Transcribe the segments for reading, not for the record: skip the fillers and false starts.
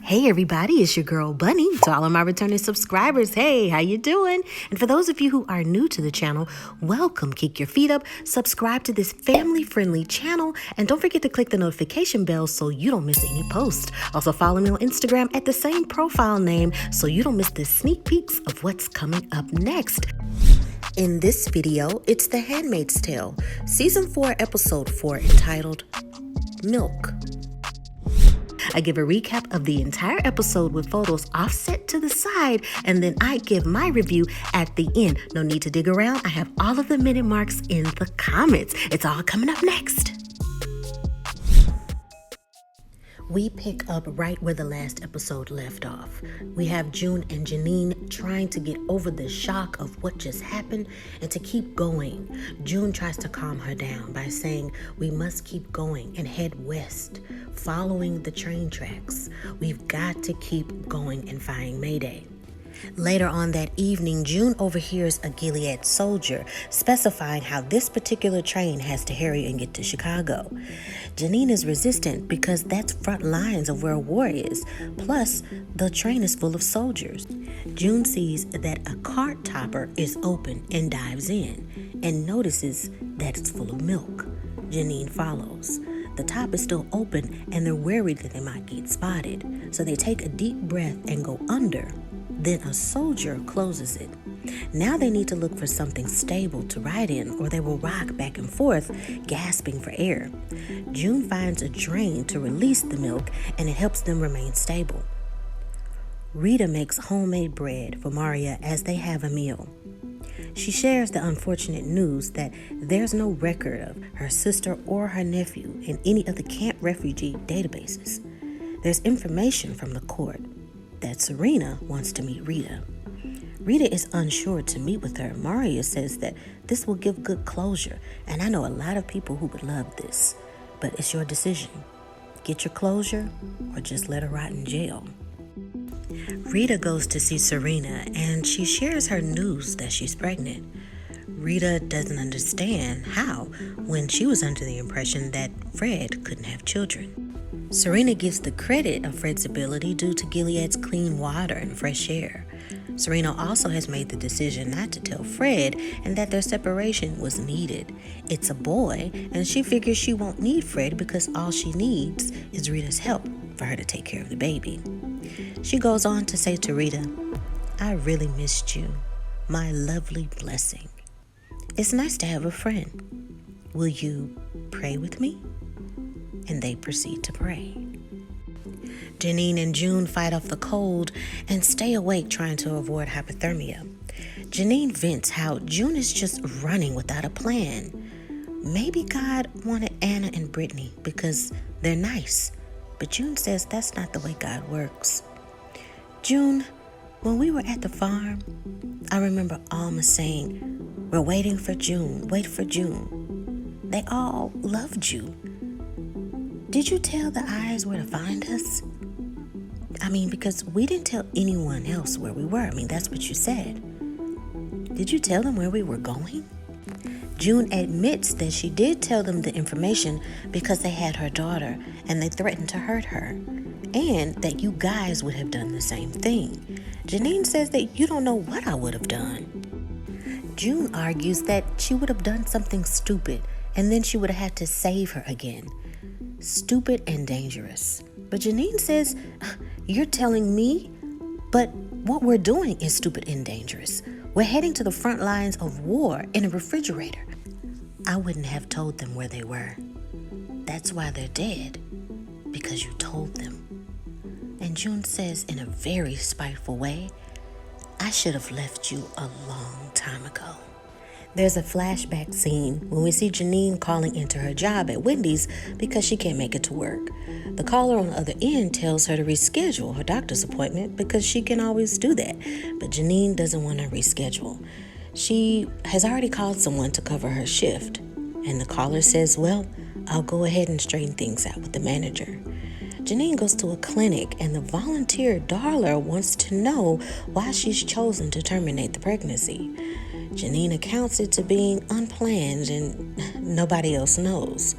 Hey everybody, it's your girl Bunny. To all of my returning subscribers, hey, how you doing? And for those of you who are new to the channel, welcome. Kick your feet up, subscribe to this family-friendly channel, and don't forget to click the notification bell so you don't miss any posts. Also follow me on Instagram at the same profile name so you don't miss the sneak peeks of what's coming up next. In this video, it's The Handmaid's Tale, Season 4, Episode 4, entitled Milk. I give a recap of the entire episode with photos offset to the side, and then I give my review at the end. No need to dig around. I have all of the minute marks in the comments. It's all coming up next. We pick up right where the last episode left off. We have June and Janine trying to get over the shock of what just happened and to keep going. June tries to calm her down by saying we must keep going and head west, following the train tracks. We've got to keep going and find Mayday. Later on that evening, June overhears a Gilead soldier specifying how this particular train has to hurry and get to Chicago. Janine is resistant because that's front lines of where a war is. Plus, the train is full of soldiers. June sees that a cart topper is open and dives in and notices that it's full of milk. Janine follows. The top is still open and they're worried that they might get spotted. So they take a deep breath and go under. Then a soldier closes it. Now they need to look for something stable to ride in or they will rock back and forth, gasping for air. June finds a drain to release the milk and it helps them remain stable. Rita makes homemade bread for Maria as they have a meal. She shares the unfortunate news that there's no record of her sister or her nephew in any of the camp refugee databases. There's information from the court that Serena wants to meet Rita. Rita is unsure to meet with her. Maria says that this will give good closure, and I know a lot of people who would love this, but it's your decision. Get your closure or just let her rot in jail. Rita goes to see Serena, and she shares her news that she's pregnant. Rita doesn't understand how when she was under the impression that Fred couldn't have children. Serena gives the credit of Fred's ability due to Gilead's clean water and fresh air. Serena also has made the decision not to tell Fred and that their separation was needed. It's a boy, and she figures she won't need Fred because all she needs is Rita's help for her to take care of the baby. She goes on to say to Rita, "I really missed you, my lovely blessing. It's nice to have a friend. Will you pray with me?" And they proceed to pray. Janine and June fight off the cold and stay awake trying to avoid hypothermia. Janine vents how June is just running without a plan. Maybe God wanted Anna and Brittany because they're nice, but June says that's not the way God works. "June, when we were at the farm, I remember Alma saying, 'We're waiting for June, wait for June.' They all loved you. Did you tell the eyes where to find us? Because we didn't tell anyone else where we were. That's what you said. Did you tell them where we were going?" June admits that she did tell them the information because they had her daughter and they threatened to hurt her, and that you guys would have done the same thing. Janine says that you don't know what I would have done. June argues that she would have done something stupid and then she would have had to save her again. Stupid and dangerous. But Janine says, "You're telling me? But what we're doing is stupid and dangerous. We're heading to the front lines of war in a refrigerator." "I wouldn't have told them where they were. That's why they're dead. Because you told them." And June says in a very spiteful way, "I should have left you a long time ago." There's a flashback scene when we see Janine calling into her job at Wendy's because she can't make it to work. The caller on the other end tells her to reschedule her doctor's appointment because she can always do that, but Janine doesn't want to reschedule. She has already called someone to cover her shift, and the caller says, "Well, I'll go ahead and straighten things out with the manager." Janine goes to a clinic, and the volunteer Darla wants to know why she's chosen to terminate the pregnancy. Janine accounts it to being unplanned and nobody else knows.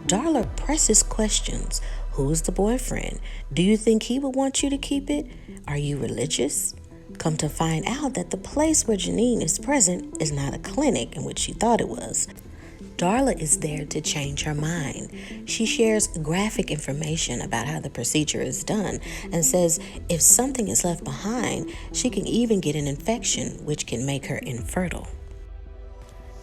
Darla presses questions. Who's the boyfriend? Do you think he would want you to keep it? Are you religious? Come to find out that the place where Janine is present is not a clinic in which she thought it was. Darla is there to change her mind. She shares graphic information about how the procedure is done and says if something is left behind, she can even get an infection which can make her infertile.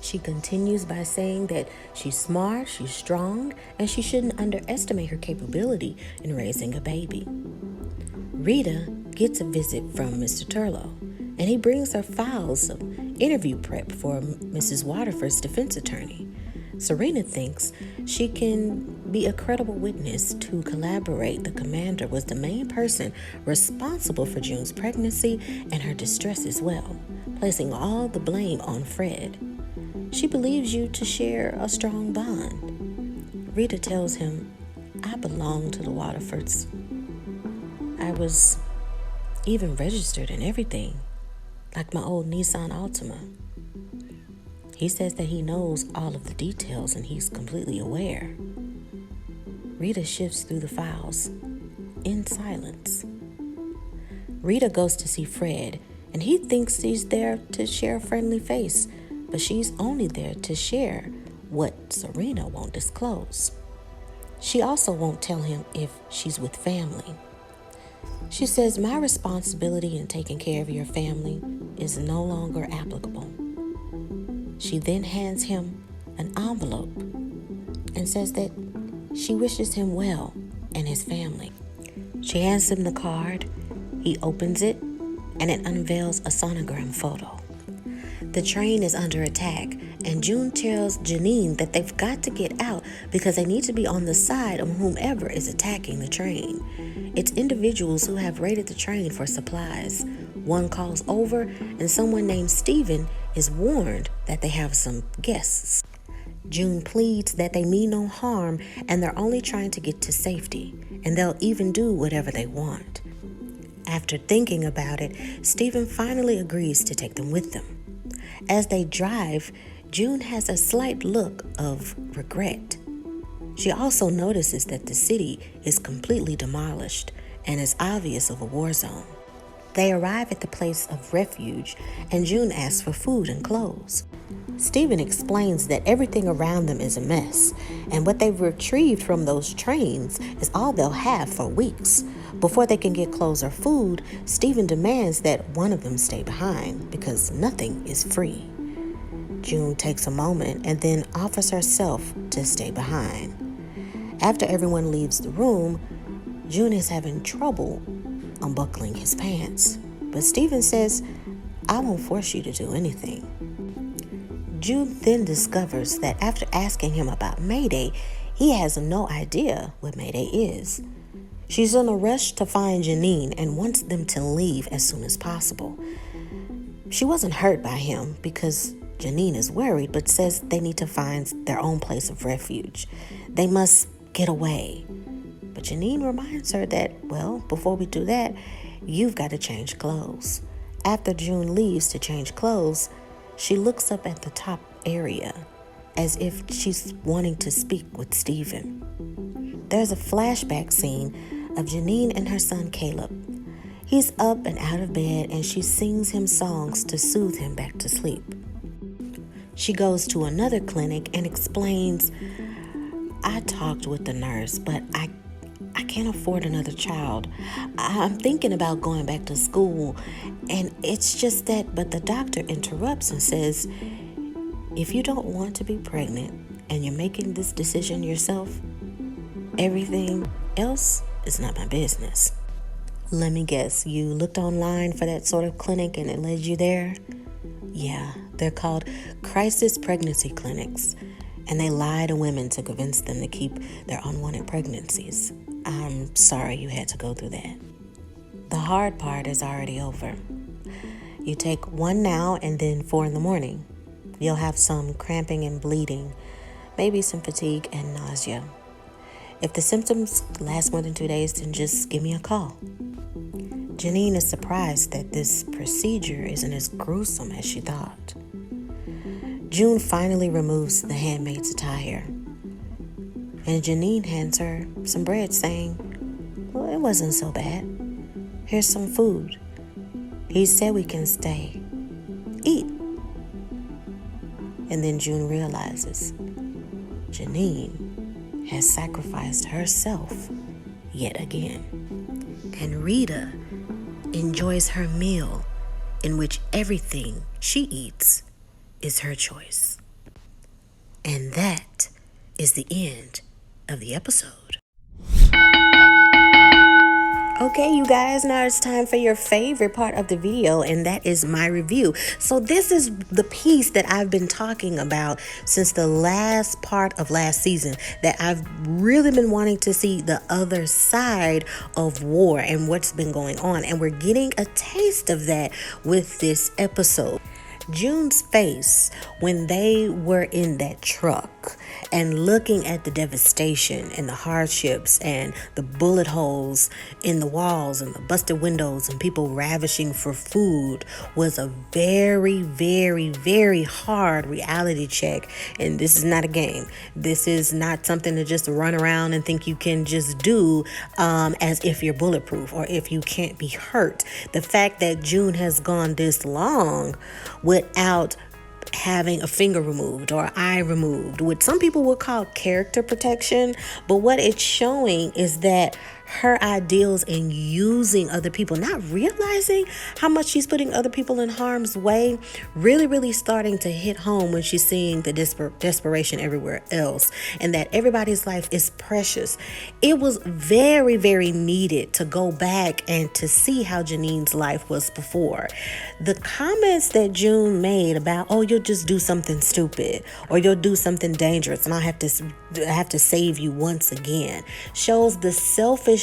She continues by saying that she's smart, she's strong, and she shouldn't underestimate her capability in raising a baby. Rita gets a visit from Mr. Turlow, and he brings her files of interview prep for Mrs. Waterford's defense attorney. Serena thinks she can be a credible witness to collaborate. The commander was the main person responsible for June's pregnancy and her distress as well, placing all the blame on Fred. She believes you to share a strong bond. Rita tells him, I belong to the Waterfords. I was even registered and everything, like my old Nissan Altima. He says that he knows all of the details and he's completely aware. Rita shifts through the files in silence. Rita goes to see Fred, and he thinks she's there to share a friendly face, but she's only there to share what Serena won't disclose. She also won't tell him if she's with family. She says, my responsibility in taking care of your family is no longer applicable. She then hands him an envelope and says that she wishes him well and his family. She hands him the card. He opens it, and it unveils a sonogram photo. The train is under attack, and June tells Janine that they've got to get out because they need to be on the side of whomever is attacking the train. It's individuals who have raided the train for supplies. One calls over, and someone named Stephen is warned that they have some guests. June pleads that they mean no harm and they're only trying to get to safety, and they'll even do whatever they want. After thinking about it, Stephen finally agrees to take them with them. As they drive, June has a slight look of regret. She also notices that the city is completely demolished and is obvious of a war zone. They arrive at the place of refuge, and June asks for food and clothes. Stephen explains that everything around them is a mess, and what they've retrieved from those trains is all they'll have for weeks. Before they can get clothes or food, Stephen demands that one of them stay behind because nothing is free. June takes a moment and then offers herself to stay behind. After everyone leaves the room, June is having trouble unbuckling his pants, but Stephen says, I won't force you to do anything. June then discovers that after asking him about Mayday, he has no idea what Mayday is. She's in a rush to find Janine and wants them to leave as soon as possible. She wasn't hurt by him because Janine is worried, but says they need to find their own place of refuge. They must get away. But Janine reminds her that, well, before we do that, you've got to change clothes. After June leaves to change clothes, she looks up at the top area as if she's wanting to speak with Stephen. There's a flashback scene of Janine and her son Caleb. He's up and out of bed, and she sings him songs to soothe him back to sleep. She goes to another clinic and explains, I talked with the nurse, but I can't afford another child. I'm thinking about going back to school, and it's just that, but the doctor interrupts and says, if you don't want to be pregnant and you're making this decision yourself, everything else is not my business. Let me guess, you looked online for that sort of clinic and it led you there? Yeah, they're called crisis pregnancy clinics, and they lie to women to convince them to keep their unwanted pregnancies. I'm sorry you had to go through that. The hard part is already over. You take one now and then 4 in the morning. You'll have some cramping and bleeding, maybe some fatigue and nausea. If the symptoms last more than 2 days, then just give me a call. Janine is surprised that this procedure isn't as gruesome as she thought. June finally removes the handmaid's attire. And Janine hands her some bread saying, well, it wasn't so bad. Here's some food. He said we can stay. Eat. And then June realizes Janine has sacrificed herself yet again. And Rita enjoys her meal in which everything she eats is her choice. And that is the end of the episode. Okay, you guys, now it's time for your favorite part of the video, and that is my review. So this is the piece that I've been talking about since the last part of last season, that I've really been wanting to see the other side of war and what's been going on. And we're getting a taste of that with this episode. June's face when they were in that truck and looking at the devastation and the hardships and the bullet holes in the walls and the busted windows and people ravishing for food was a very, very, very hard reality check. And this is not a game. This is not something to just run around and think you can just do as if you're bulletproof or if you can't be hurt. The fact that June has gone this long without having a finger removed or eye removed, what some people would call character protection, but what it's showing is that her ideals in using other people, not realizing how much she's putting other people in harm's way, really starting to hit home when she's seeing the desperation everywhere else, and that everybody's life is precious. It was very, very needed to go back and to see how Janine's life was before. The comments that June made about, oh, you'll just do something stupid or you'll do something dangerous and I have to save you once again, shows the selfishness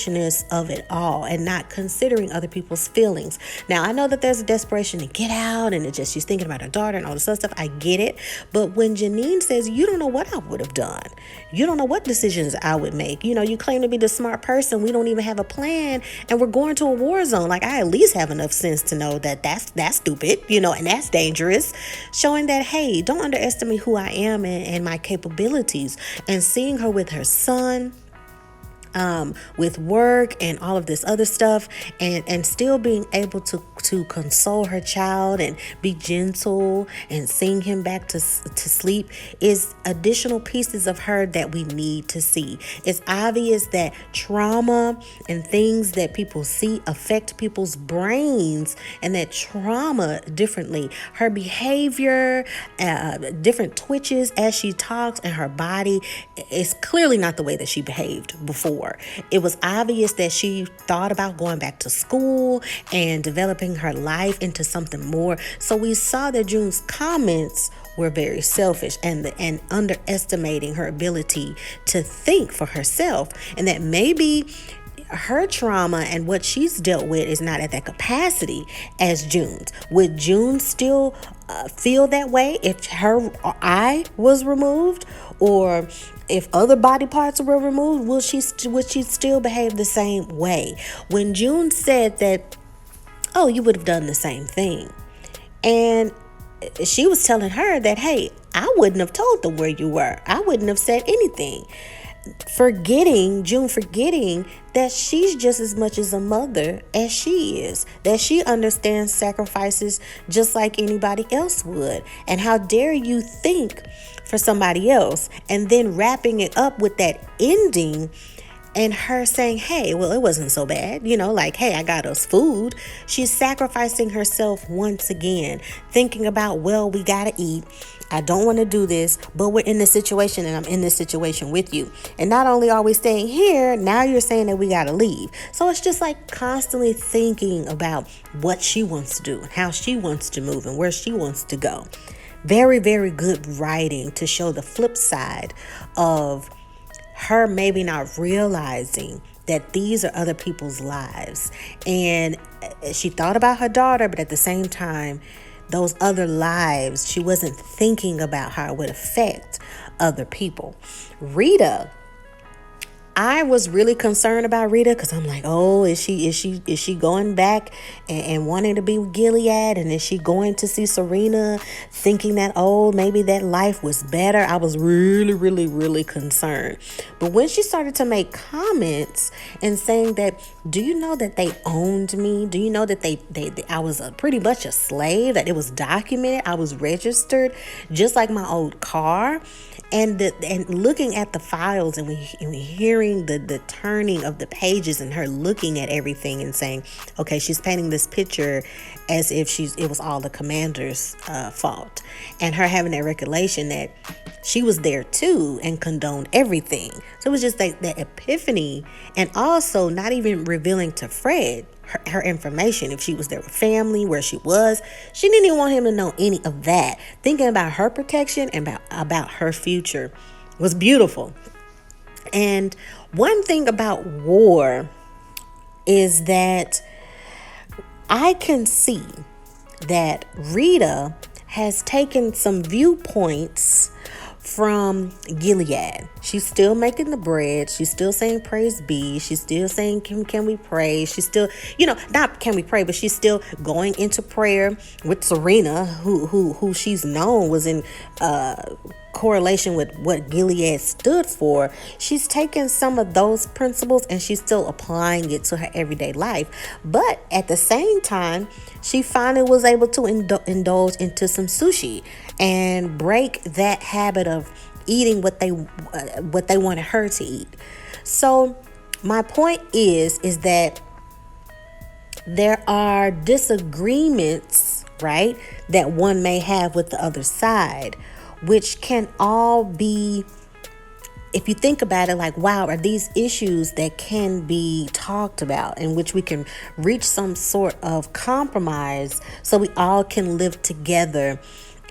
of it all and not considering other people's feelings. Now, I know that there's a desperation to get out and it's just she's thinking about her daughter and all this other stuff. I get it. But when Janine says, you don't know what I would have done. You don't know what decisions I would make. You know, you claim to be the smart person. We don't even have a plan and we're going to a war zone. Like, I at least have enough sense to know that that's stupid, you know, and that's dangerous. Showing that, hey, don't underestimate who I am and my capabilities. And seeing her with her son, with work and all of this other stuff, and still being able to console her child and be gentle and sing him back to sleep is additional pieces of her that we need to see. It's obvious that trauma and things that people see affect people's brains, and that trauma differently. Her behavior, different twitches as she talks, and her body is clearly not the way that she behaved before. It was obvious that she thought about going back to school and developing her life into something more. So we saw that June's comments were very selfish and underestimating her ability to think for herself, and that maybe her trauma and what she's dealt with is not at that capacity as June's. Would June still feel that way if her eye was removed, or if other body parts were removed? Would she still behave the same way? When June said that, oh, you would have done the same thing, and she was telling her that, hey, I wouldn't have told them where you were. I wouldn't have said anything. June forgetting that she's just as much as a mother as she is, that she understands sacrifices just like anybody else would. And how dare you think for somebody else, and then wrapping it up with that ending and her saying, hey, well, it wasn't so bad, you know, like, hey, I got us food. She's sacrificing herself once again, thinking about, well, we gotta eat. I don't want to do this, but we're in this situation and I'm in this situation with you. And not only are we staying here, now you're saying that we got to leave. So it's just like constantly thinking about what she wants to do and how she wants to move and where she wants to go. Very, very good writing to show the flip side of her maybe not realizing that these are other people's lives. And she thought about her daughter, but at the same time, those other lives, she wasn't thinking about how it would affect other people. Rita I was really concerned about Rita because I'm like, oh, is she going back and wanting to be with Gilead? And is she going to see Serena thinking that, oh, maybe that life was better? I was really, really, really concerned. But when she started to make comments and saying that, do you know that they owned me? Do you know that I was pretty much a slave, that it was documented, I was registered just like my old car? And looking at the files and we hearing the turning of the pages and her looking at everything and saying, okay, she's painting this picture as if it was all the commander's fault, and her having that recollection that she was there too and condoned everything. So it was just that epiphany, and also not even revealing to Fred her information, if she was there with family, where she was. She didn't even want him to know any of that. Thinking about her protection and about her future was beautiful. And one thing about war is that I can see that Rita has taken some viewpoints from Gilead. She's still making the bread. She's still saying praise be. She's still saying can we pray. She's still, not can we pray, but she's still going into prayer with Serena, who she's known was in correlation with what Gilead stood for. She's taken some of those principles and she's still applying it to her everyday life. But at the same time, she finally was able to indulge into some sushi and break that habit of eating what they wanted her to eat. So my point is that there are disagreements, right, that one may have with the other side, which can all be, if you think about it, like, wow, are these issues that can be talked about, in which we can reach some sort of compromise so we all can live together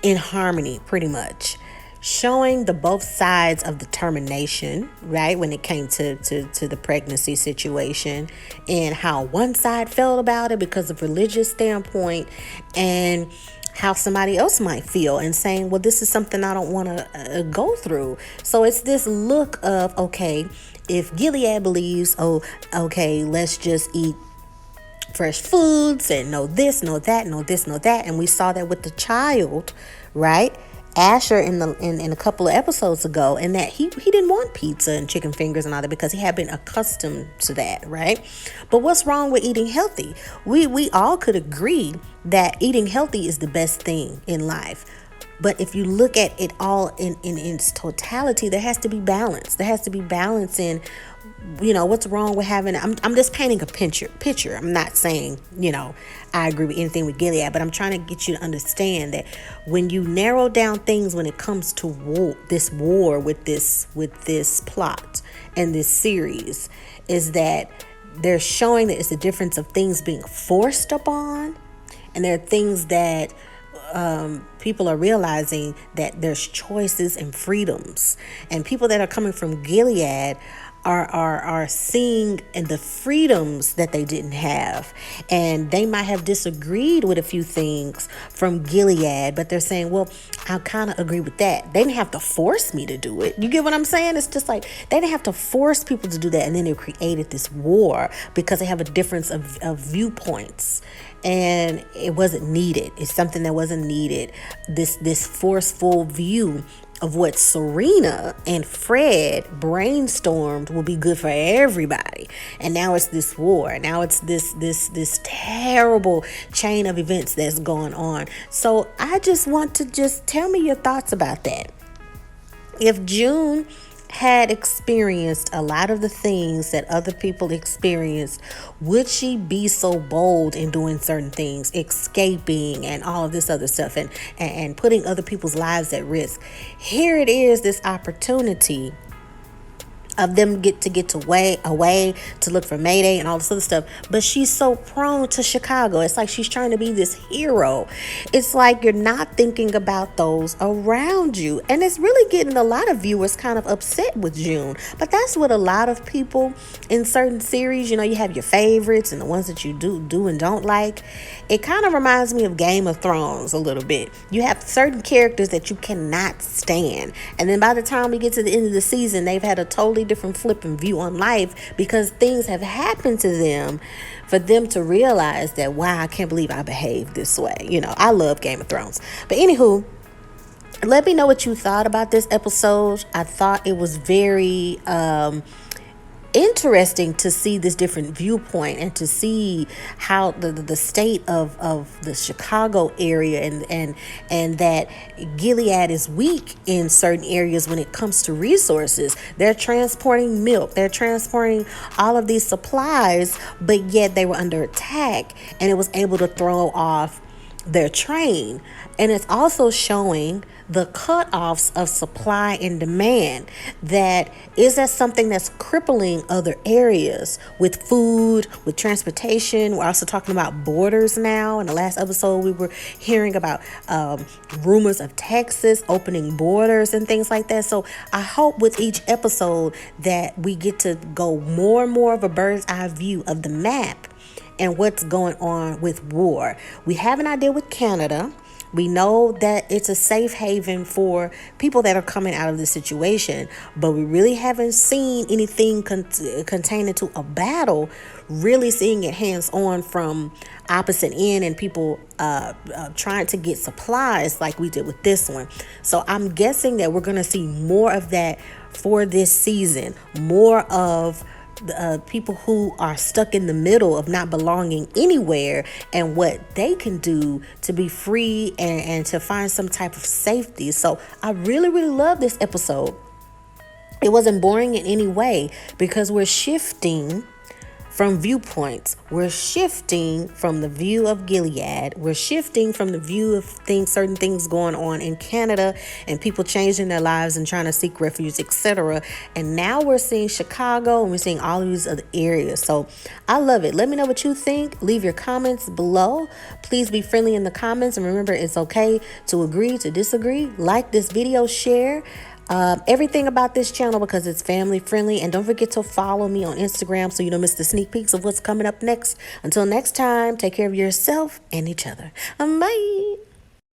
in harmony, pretty much. Showing the both sides of the termination, right, when it came to the pregnancy situation, and how one side felt about it because of religious standpoint, and how somebody else might feel, and saying, well, this is something I don't want to go through. So it's this look of, okay, if Gilead believes, oh, okay, let's just eat fresh foods and no this, no that, no this, no that. And we saw that with the child, right? Asher in a couple of episodes ago, and that he didn't want pizza and chicken fingers and all that because he had been accustomed to that, right? But what's wrong with eating healthy? We all could agree that eating healthy is the best thing in life. But if you look at it all in its totality, there has to be balance. There has to be balance in, what's wrong with having, I'm just painting a picture. I'm not saying, I agree with anything with Gilead, but I'm trying to get you to understand that when you narrow down things when it comes to war with this plot and this series, is that they're showing that it's a difference of things being forced upon, and there are things that people are realizing that there's choices and freedoms, and people that are coming from Gilead are seeing the freedoms that they didn't have, and they might have disagreed with a few things from Gilead, but they're saying, well, I kind of agree with that. They didn't have to force me to do it. You get what I'm saying? It's just like they didn't have to force people to do that, and then they created this war because they have a difference of viewpoints. And it wasn't needed. It's something that wasn't needed. This forceful view of what Serena and Fred brainstormed will be good for everybody. And now it's this war. Now it's this terrible chain of events that's going on. So I just want to tell me your thoughts about that. If June had experienced a lot of the things that other people experienced, would she be so bold in doing certain things, escaping and all of this other stuff, and putting other people's lives at risk? Here it is, this opportunity of them get to away to look for Mayday and all this other stuff, but she's so prone to Chicago. It's like she's trying to be this hero. It's like you're not thinking about those around you, and it's really getting a lot of viewers kind of upset with June. But that's what a lot of people in certain series, you have your favorites and the ones that you do and don't like. It kind of reminds me of Game of Thrones a little bit. You have certain characters that you cannot stand, and then by the time we get to the end of the season, they've had a totally different flipping view on life because things have happened to them for them to realize that, wow, I can't believe I behaved this way. I love Game of Thrones. But anywho, let me know what you thought about this episode. I thought it was very interesting to see this different viewpoint and to see how the state of the Chicago area and that Gilead is weak in certain areas when it comes to resources. They're transporting milk, they're transporting all of these supplies, but yet they were under attack and it was able to throw off their train. And it's also showing the cutoffs of supply and demand. That something that's crippling other areas with food, with transportation. We're also talking about borders now. In the last episode, we were hearing about rumors of Texas opening borders and things like that. So I hope with each episode that we get to go more and more of a bird's eye view of the map and what's going on with war. We have an idea with Canada. We know that it's a safe haven for people that are coming out of the situation, but we really haven't seen anything containing to a battle, really seeing it hands-on from opposite end and people trying to get supplies like we did with this one. So I'm guessing that we're going to see more of that for this season, more of people who are stuck in the middle of not belonging anywhere and what they can do to be free and to find some type of safety. So I really, really love this episode. It wasn't boring in any way because we're shifting from viewpoints. We're shifting from the view of Gilead. We're shifting from the view of certain things going on in Canada and people changing their lives and trying to seek refuge, etc. And now we're seeing Chicago and we're seeing all of these other areas. So I love it. Let me know what you think. Leave your comments below. Please be friendly in the comments. And remember, it's okay to agree, to disagree. Like this video, share. Everything about this channel because it's family friendly, and don't forget to follow me on Instagram so you don't miss the sneak peeks of what's coming up next. Until next time, take care of yourself and each other. Bye.